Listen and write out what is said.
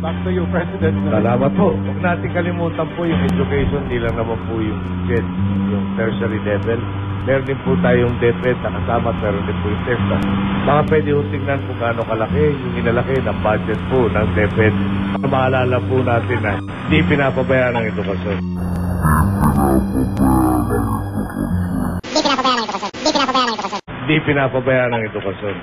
Back to you, President. Salamat po. Huwag natin kalimutan po yung education, hindi lang naman po yung GED, yung tertiary level. Meron din po tayong DepEd na kasama, meron din po yung TESDA. Baka pwede yung tingnan kung gaano kalaki yung inalaki ng budget po ng DepEd. Para maalala po natin na hindi pinapabayaan ang edukasyon. Hindi pinapabayaan ang edukasyon.